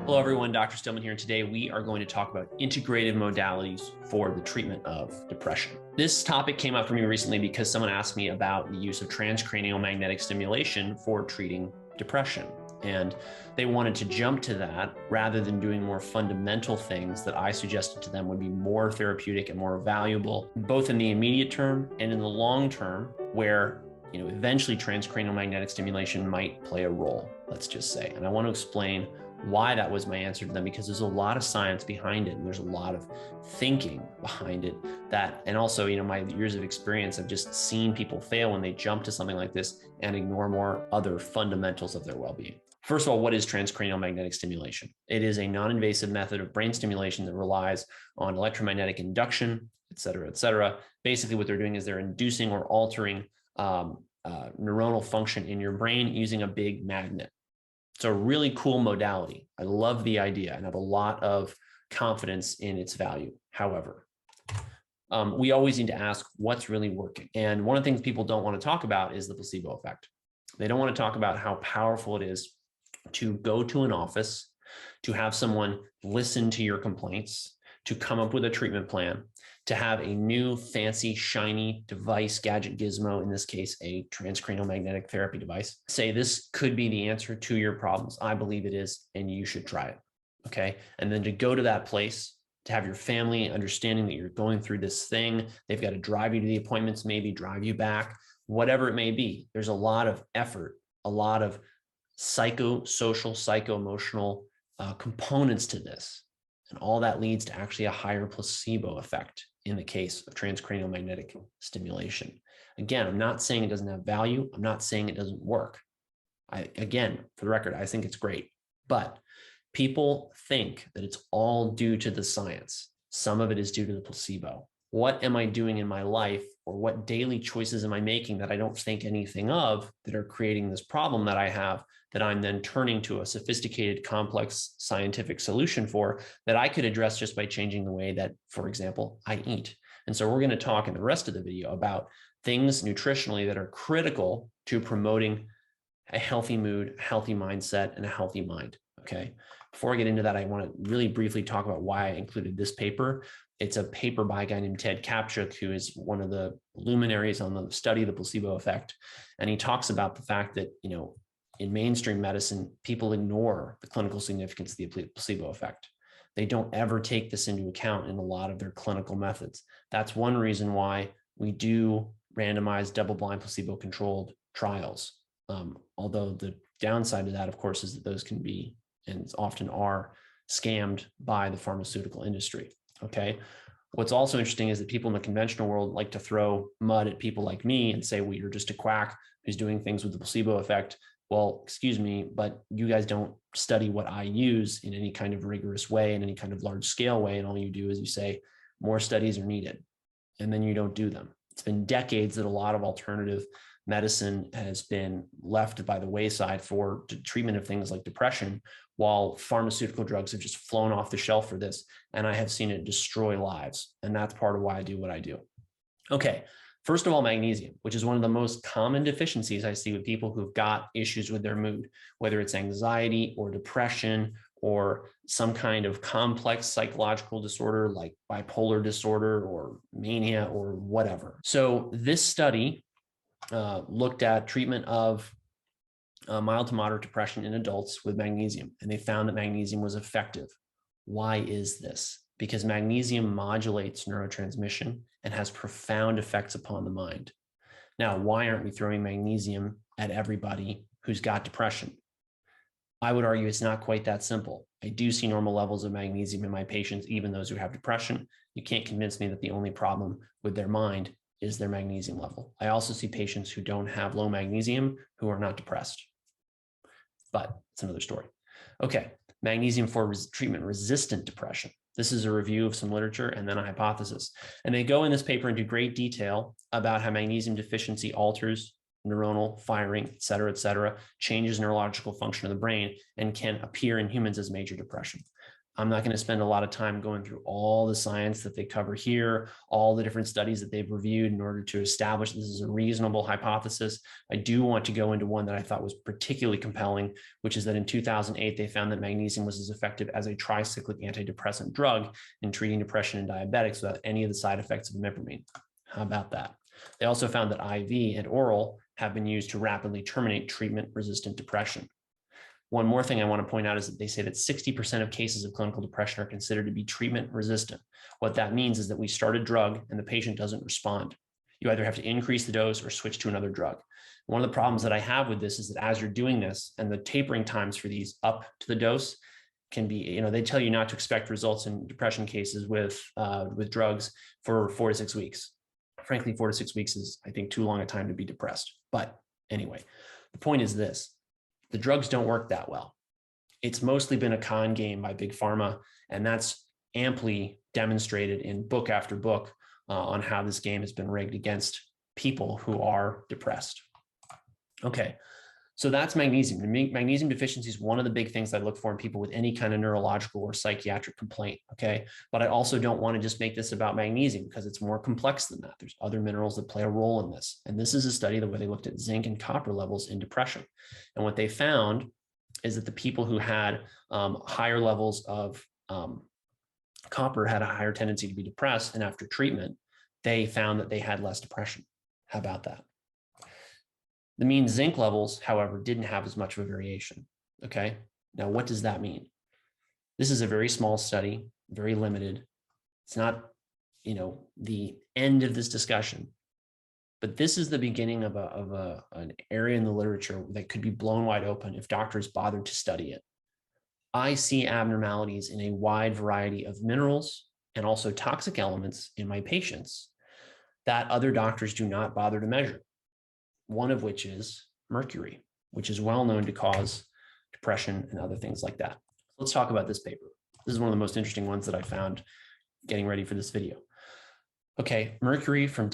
Hello everyone, Dr. Stillman here, and today we are going to talk about integrative modalities for the treatment of depression. This topic came up for me recently because someone asked me about the use of transcranial magnetic stimulation for treating depression. And they wanted to jump to that rather than doing more fundamental things that I suggested to them would be more therapeutic and more valuable, both in the immediate term and in the long term, where eventually transcranial magnetic stimulation might play a role, let's just say. And I want to explain why that was my answer to them, because there's a lot of science behind it and there's a lot of thinking behind it and also, my years of experience, I've just seen people fail when they jump to something like this and ignore more other fundamentals of their well-being. First of all, what is transcranial magnetic stimulation? It is a non-invasive method of brain stimulation that relies on electromagnetic induction, et cetera, et cetera. Basically, what they're doing is they're inducing or altering neuronal function in your brain using a big magnet. It's a really cool modality. I love the idea and have a lot of confidence in its value. However, we always need to ask what's really working. And one of the things people don't want to talk about is the placebo effect. They don't want to talk about how powerful it is to go to an office, to have someone listen to your complaints, to come up with a treatment plan, to have a new fancy shiny device, gadget, gizmo, in this case, a transcranial magnetic therapy device, say this could be the answer to your problems. I believe it is, and you should try it. Okay. And then to go to that place, to have your family understanding that you're going through this thing, they've got to drive you to the appointments, maybe drive you back, whatever it may be. There's a lot of effort, a lot of psychosocial, psycho-emotional components to this. And all that leads to actually a higher placebo effect in the case of transcranial magnetic stimulation. Again, I'm not saying it doesn't have value. I'm not saying it doesn't work. Again, for the record, I think it's great, but people think that it's all due to the science. Some of it is due to the placebo. What am I doing in my life, or what daily choices am I making that I don't think anything of that are creating this problem that I have, that I'm then turning to a sophisticated, complex scientific solution for, that I could address just by changing the way that, for example, I eat. And so we're going to talk in the rest of the video about things nutritionally that are critical to promoting a healthy mood, healthy mindset, and a healthy mind. Okay. Before I get into that, I want to really briefly talk about why I included this paper. It's a paper by a guy named Ted Kaptchuk, who is one of the luminaries on the study of the placebo effect. And he talks about the fact that, in mainstream medicine, people ignore the clinical significance of the placebo effect. They don't ever take this into account in a lot of their clinical methods. That's one reason why we do randomized, double-blind, placebo-controlled trials. Although the downside of that, of course, is that those can be, and often are, scammed by the pharmaceutical industry. Okay. What's also interesting is that people in the conventional world like to throw mud at people like me and say, well, you're just a quack who's doing things with the placebo effect. Well, excuse me, but you guys don't study what I use in any kind of rigorous way, in any kind of large scale way. And all you do is you say more studies are needed, and then you don't do them. It's been decades that a lot of alternative medicine has been left by the wayside for treatment of things like depression, while pharmaceutical drugs have just flown off the shelf for this. And I have seen it destroy lives. And that's part of why I do what I do. Okay. First of all, magnesium, which is one of the most common deficiencies I see with people who've got issues with their mood, whether it's anxiety or depression or some kind of complex psychological disorder like bipolar disorder or mania or whatever. So this study looked at treatment of mild to moderate depression in adults with magnesium, and they found that magnesium was effective. Why is this? Because magnesium modulates neurotransmission and has profound effects upon the mind. Now, why aren't we throwing magnesium at everybody who's got depression? I would argue it's not quite that simple. I do see normal levels of magnesium in my patients, even those who have depression. You can't convince me that the only problem with their mind is their magnesium level. I also see patients who don't have low magnesium who are not depressed, but it's another story. Okay, magnesium for treatment-resistant depression. This is a review of some literature and then a hypothesis. And they go in this paper into great detail about how magnesium deficiency alters neuronal firing, et cetera, changes neurological function of the brain, and can appear in humans as major depression. I'm not going to spend a lot of time going through all the science that they cover here, all the different studies that they've reviewed in order to establish this is a reasonable hypothesis. I do want to go into one that I thought was particularly compelling, which is that in 2008, they found that magnesium was as effective as a tricyclic antidepressant drug in treating depression in diabetics without any of the side effects of imipramine. How about that? They also found that IV and oral have been used to rapidly terminate treatment-resistant depression. One more thing I want to point out is that they say that 60% of cases of clinical depression are considered to be treatment resistant. What that means is that we start a drug and the patient doesn't respond. You either have to increase the dose or switch to another drug. One of the problems that I have with this is that as you're doing this and the tapering times for these up to the dose can be, they tell you not to expect results in depression cases with drugs for 4 to 6 weeks. Frankly, 4 to 6 weeks is, I think, too long a time to be depressed. But anyway, the point is this. The drugs don't work that well. It's mostly been a con game by big pharma, and that's amply demonstrated in book after book on how this game has been rigged against people who are depressed. Okay, so that's magnesium. Magnesium deficiency is one of the big things I look for in people with any kind of neurological or psychiatric complaint, okay? But I also don't want to just make this about magnesium because it's more complex than that. There's other minerals that play a role in this. And this is a study where they looked at zinc and copper levels in depression. And what they found is that the people who had higher levels of copper had a higher tendency to be depressed. And after treatment, they found that they had less depression. How about that? The mean zinc levels, however, didn't have as much of a variation. Okay. Now, what does that mean? This is a very small study, very limited. It's not, the end of this discussion, but this is the beginning of an area in the literature that could be blown wide open if doctors bothered to study it. I see abnormalities in a wide variety of minerals and also toxic elements in my patients that other doctors do not bother to measure. One of which is mercury, which is well known to cause depression and other things like that. Let's talk about this paper. This is one of the most interesting ones that I found getting ready for this video. Okay, mercury from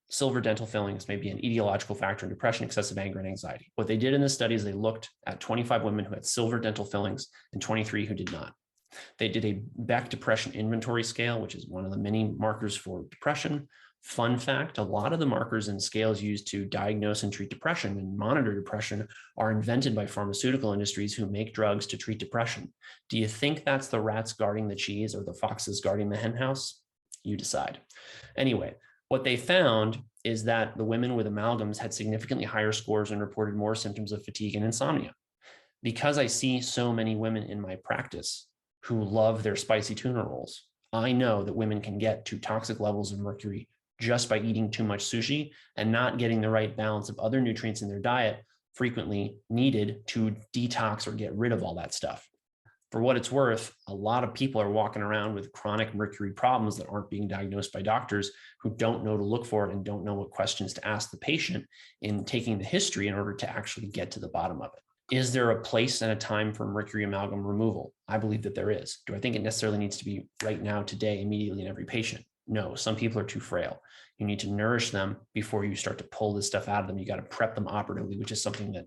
silver dental fillings may be an etiological factor in depression, excessive anger, and anxiety. What they did in this study is they looked at 25 women who had silver dental fillings and 23 who did not. They did a Beck depression inventory scale, which is one of the many markers for depression. Fun fact, a lot of the markers and scales used to diagnose and treat depression and monitor depression are invented by pharmaceutical industries who make drugs to treat depression. Do you think that's the rats guarding the cheese or the foxes guarding the hen house? You decide. Anyway, what they found is that the women with amalgams had significantly higher scores and reported more symptoms of fatigue and insomnia. Because I see so many women in my practice who love their spicy tuna rolls, I know that women can get to toxic levels of mercury just by eating too much sushi and not getting the right balance of other nutrients in their diet frequently needed to detox or get rid of all that stuff. For what it's worth, a lot of people are walking around with chronic mercury problems that aren't being diagnosed by doctors who don't know to look for it and don't know what questions to ask the patient in taking the history in order to actually get to the bottom of it. Is there a place and a time for mercury amalgam removal? I believe that there is. Do I think it necessarily needs to be right now, today, immediately in every patient? No, some people are too frail. You need to nourish them before you start to pull this stuff out of them. You got to prep them operatively, which is something that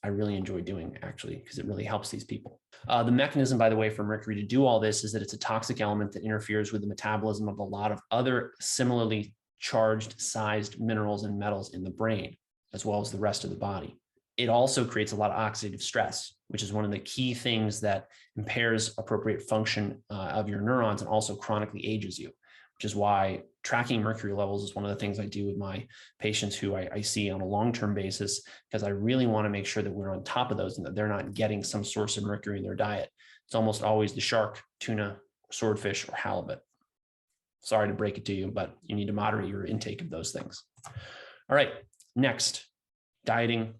I really enjoy doing, actually, because it really helps these people. The mechanism, by the way, for mercury to do all this is that it's a toxic element that interferes with the metabolism of a lot of other similarly charged sized minerals and metals in the brain, as well as the rest of the body. It also creates a lot of oxidative stress, which is one of the key things that impairs appropriate function of your neurons and also chronically ages you, which is why tracking mercury levels is one of the things I do with my patients who I see on a long-term basis, because I really want to make sure that we're on top of those and that they're not getting some source of mercury in their diet. It's almost always the shark, tuna, swordfish, or halibut. Sorry to break it to you, but you need to moderate your intake of those things. All right, next, dieting.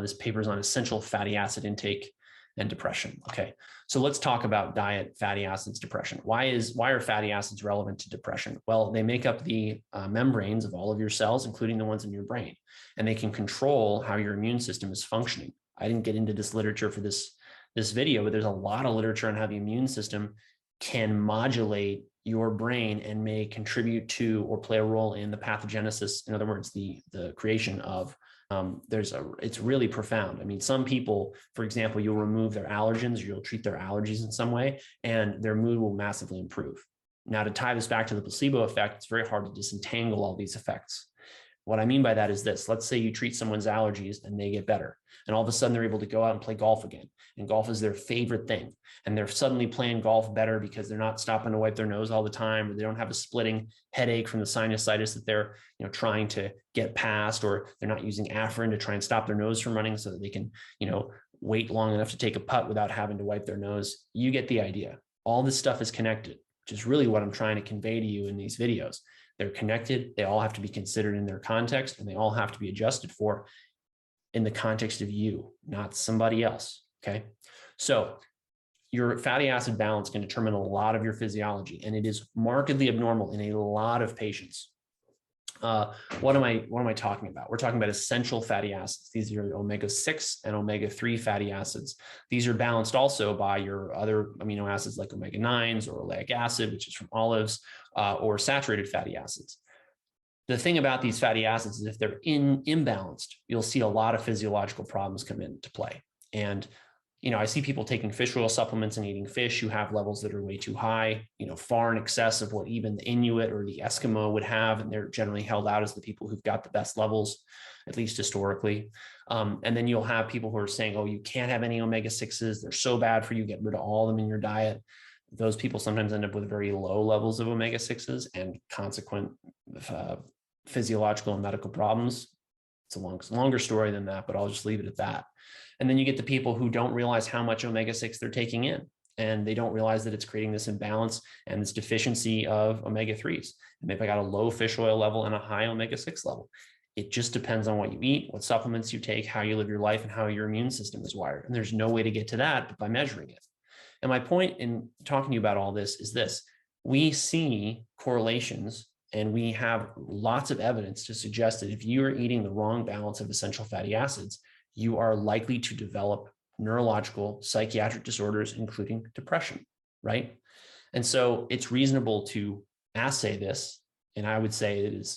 This paper is on essential fatty acid intake and depression. Okay, so let's talk about diet, fatty acids, depression. Why are fatty acids relevant to depression? Well, they make up the membranes of all of your cells, including the ones in your brain, and they can control how your immune system is functioning. I didn't get into this literature for this video, but there's a lot of literature on how the immune system can modulate your brain and may contribute to or play a role in the pathogenesis, in other words, the creation of It's really profound. I mean, some people, for example, you'll remove their allergens, or you'll treat their allergies in some way, and their mood will massively improve. Now, to tie this back to the placebo effect, it's very hard to disentangle all these effects. What I mean by that is this: let's say you treat someone's allergies and they get better, and all of a sudden they're able to go out and play golf again. And golf is their favorite thing. And they're suddenly playing golf better because they're not stopping to wipe their nose all the time, or they don't have a splitting headache from the sinusitis that they're, trying to get past, or they're not using Afrin to try and stop their nose from running so that they can, wait long enough to take a putt without having to wipe their nose. You get the idea. All this stuff is connected, which is really what I'm trying to convey to you in these videos. They're connected. They all have to be considered in their context, and they all have to be adjusted for in the context of you, not somebody else. Okay. So your fatty acid balance can determine a lot of your physiology, and it is markedly abnormal in a lot of patients. What am I talking about? We're talking about essential fatty acids. These are omega-6 and omega-3 fatty acids. These are balanced also by your other amino acids like omega-9s or oleic acid, which is from olives, or saturated fatty acids. The thing about these fatty acids is if they're imbalanced, you'll see a lot of physiological problems come into play. And I see people taking fish oil supplements and eating fish who have levels that are way too high, far in excess of what even the Inuit or the Eskimo would have. And they're generally held out as the people who've got the best levels, at least historically. And then you'll have people who are saying, oh, you can't have any omega-6s. They're so bad for you. Get rid of all of them in your diet. Those people sometimes end up with very low levels of omega-6s and consequent physiological and medical problems. It's a longer story than that, but I'll just leave it at that. And then you get the people who don't realize how much omega-6 they're taking in, and they don't realize that it's creating this imbalance and this deficiency of omega-3s. And they've got a low fish oil level and a high omega-6 level. It just depends on what you eat, what supplements you take, how you live your life, and how your immune system is wired. And there's no way to get to that but by measuring it. And my point in talking to you about all this is this: we see correlations, and we have lots of evidence to suggest that if you are eating the wrong balance of essential fatty acids, you are likely to develop neurological, psychiatric disorders, including depression, right? And so it's reasonable to assay this. And I would say it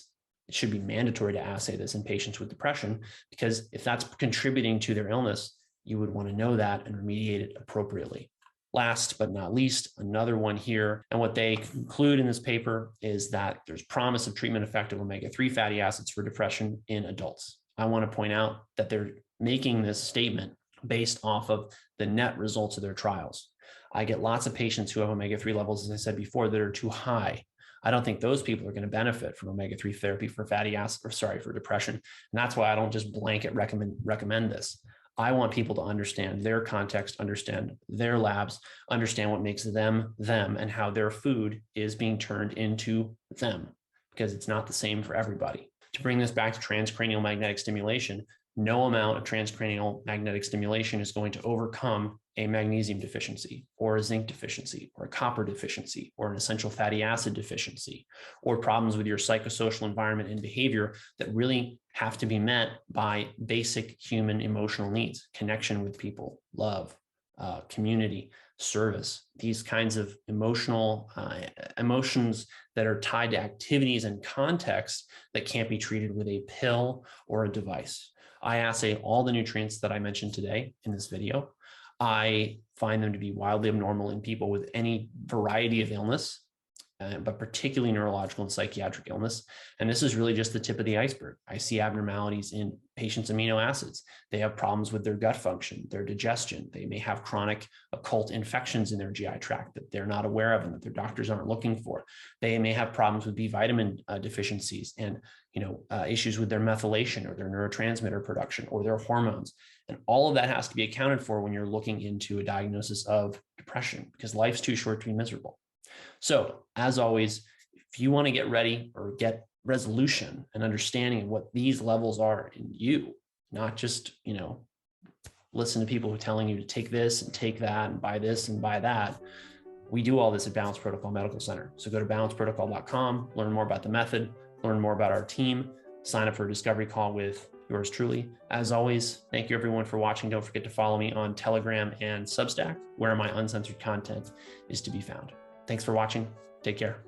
should be mandatory to assay this in patients with depression, because if that's contributing to their illness, you would want to know that and remediate it appropriately. Last but not least, another one here. And what they conclude in this paper is that there's promise of treatment effect of omega-3 fatty acids for depression in adults. I want to point out that they're making this statement based off of the net results of their trials. I get lots of patients who have omega-3 levels, as I said before, that are too high. I don't think those people are going to benefit from omega-3 therapy for for depression. And that's why I don't just blanket recommend this. I want people to understand their context, understand their labs, understand what makes them, and how their food is being turned into them, because it's not the same for everybody. To bring this back to transcranial magnetic stimulation, no amount of transcranial magnetic stimulation is going to overcome a magnesium deficiency or a zinc deficiency or a copper deficiency or an essential fatty acid deficiency or problems with your psychosocial environment and behavior that really have to be met by basic human emotional needs: connection with people, love, community, service, these kinds of emotions that are tied to activities and context that can't be treated with a pill or a device. I assay all the nutrients that I mentioned today in this video. I find them to be wildly abnormal in people with any variety of illness, but particularly neurological and psychiatric illness. And this is really just the tip of the iceberg. I see abnormalities in patients' amino acids. They have problems with their gut function, their digestion. They may have chronic occult infections in their GI tract that they're not aware of and that their doctors aren't looking for. They may have problems with B vitamin deficiencies and issues with their methylation or their neurotransmitter production or their hormones. And all of that has to be accounted for when you're looking into a diagnosis of depression, because life's too short to be miserable. So as always, if you want to get ready or get resolution and understanding of what these levels are in you, not just, listen to people who are telling you to take this and take that and buy this and buy that. We do all this at Balance Protocol Medical Center. So go to balanceprotocol.com, learn more about the method, learn more about our team, sign up for a discovery call with yours truly. As always, thank you everyone for watching. Don't forget to follow me on Telegram and Substack, where my uncensored content is to be found. Thanks for watching. Take care.